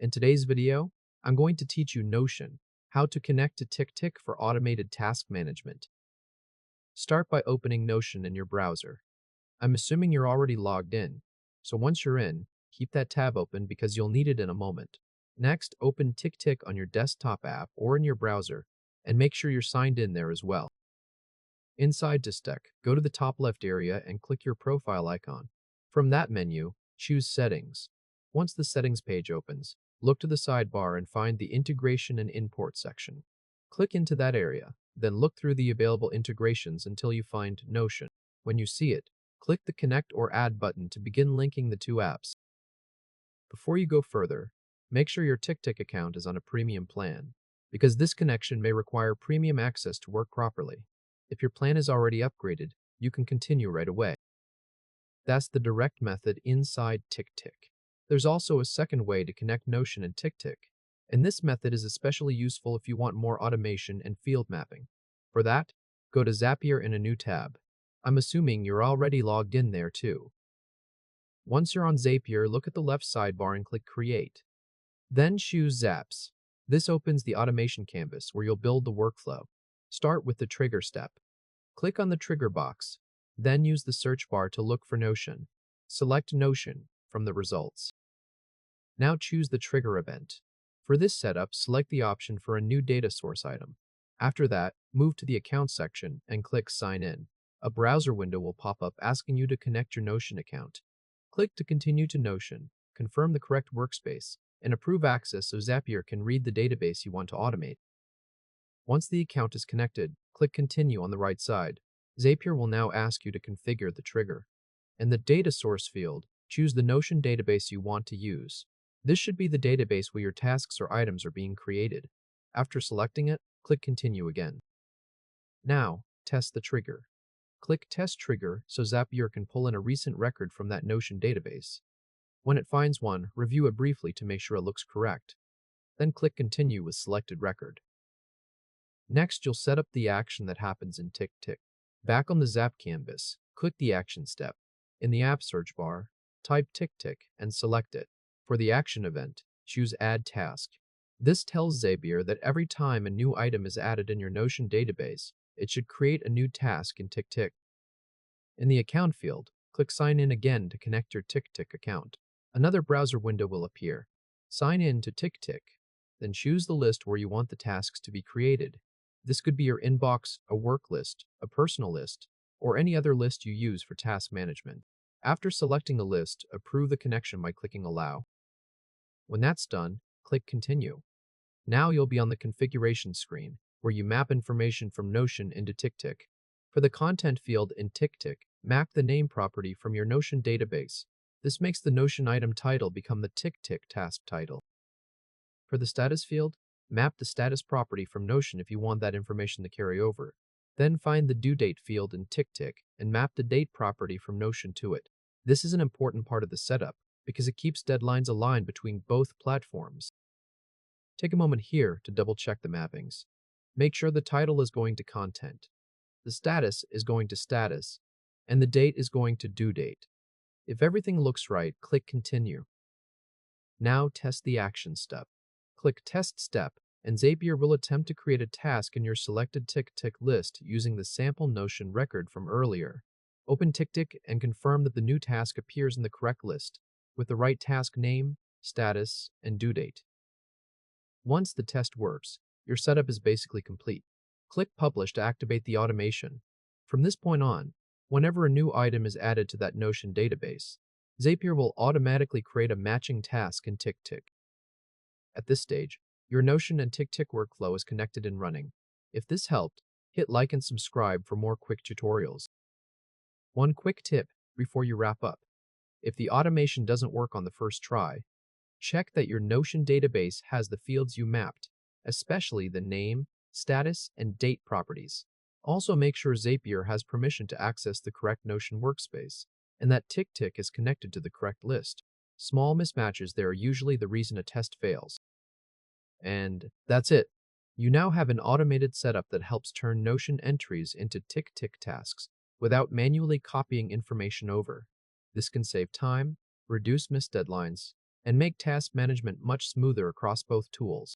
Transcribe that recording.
In today's video, I'm going to teach you Notion, how to connect to TickTick for automated task management. Start by opening Notion in your browser. I'm assuming you're already logged in, so once you're in, keep that tab open because you'll need it in a moment. Next, open TickTick on your desktop app or in your browser, and make sure you're signed in there as well. Inside TickTick, go to the top left area and click your profile icon. From that menu, choose Settings. Once the Settings page opens, look to the sidebar and find the Integration and Import section. Click into that area, then look through the available integrations until you find Notion. When you see it, click the Connect or Add button to begin linking the two apps. Before you go further, make sure your TickTick account is on a premium plan, because this connection may require premium access to work properly. If your plan is already upgraded, you can continue right away. That's the direct method inside TickTick. There's also a second way to connect Notion and TickTick, and this method is especially useful if you want more automation and field mapping. For that, go to Zapier in a new tab. I'm assuming you're already logged in there too. Once you're on Zapier, look at the left sidebar and click Create. Then choose Zaps. This opens the automation canvas where you'll build the workflow. Start with the trigger step. Click on the trigger box, then use the search bar to look for Notion. Select Notion from the results. Now choose the trigger event. For this setup, select the option for a new data source item. After that, move to the Account section and click Sign In. A browser window will pop up asking you to connect your Notion account. Click to continue to Notion, confirm the correct workspace, and approve access so Zapier can read the database you want to automate. Once the account is connected, click Continue on the right side. Zapier will now ask you to configure the trigger. In the Data Source field, choose the Notion database you want to use. This should be the database where your tasks or items are being created. After selecting it, click Continue again. Now, test the trigger. Click Test Trigger so Zapier can pull in a recent record from that Notion database. When it finds one, review it briefly to make sure it looks correct. Then click Continue with selected record. Next, you'll set up the action that happens in TickTick. Back on the Zap canvas, click the Action step. In the App search bar, type TickTick and select it. For the action event, choose Add Task. This tells Zapier that every time a new item is added in your Notion database, it should create a new task in TickTick. In the Account field, click Sign In again to connect your TickTick account. Another browser window will appear. Sign in to TickTick, then choose the list where you want the tasks to be created. This could be your inbox, a work list, a personal list, or any other list you use for task management. After selecting a list, approve the connection by clicking Allow. When that's done, click Continue. Now you'll be on the configuration screen, where you map information from Notion into TickTick. For the content field in TickTick, map the name property from your Notion database. This makes the Notion item title become the TickTick task title. For the status field, map the status property from Notion if you want that information to carry over. Then find the due date field in TickTick and map the date property from Notion to it. This is an important part of the setup because it keeps deadlines aligned between both platforms. Take a moment here to double check the mappings. Make sure the title is going to content, the status is going to status, and the date is going to due date. If everything looks right, click Continue. Now test the action step. Click Test Step, and Zapier will attempt to create a task in your selected TickTick list using the sample Notion record from earlier. Open TickTick and confirm that the new task appears in the correct list, with the right task name, status, and due date. Once the test works, your setup is basically complete. Click Publish to activate the automation. From this point on, whenever a new item is added to that Notion database, Zapier will automatically create a matching task in TickTick. At this stage, your Notion and TickTick workflow is connected and running. If this helped, hit like and subscribe for more quick tutorials. One quick tip before you wrap up. If the automation doesn't work on the first try, check that your Notion database has the fields you mapped, especially the name, status, and date properties. Also make sure Zapier has permission to access the correct Notion workspace, and that TickTick is connected to the correct list. Small mismatches there are usually the reason a test fails. And that's it. You now have an automated setup that helps turn Notion entries into TickTick tasks without manually copying information over. This can save time, reduce missed deadlines, and make task management much smoother across both tools.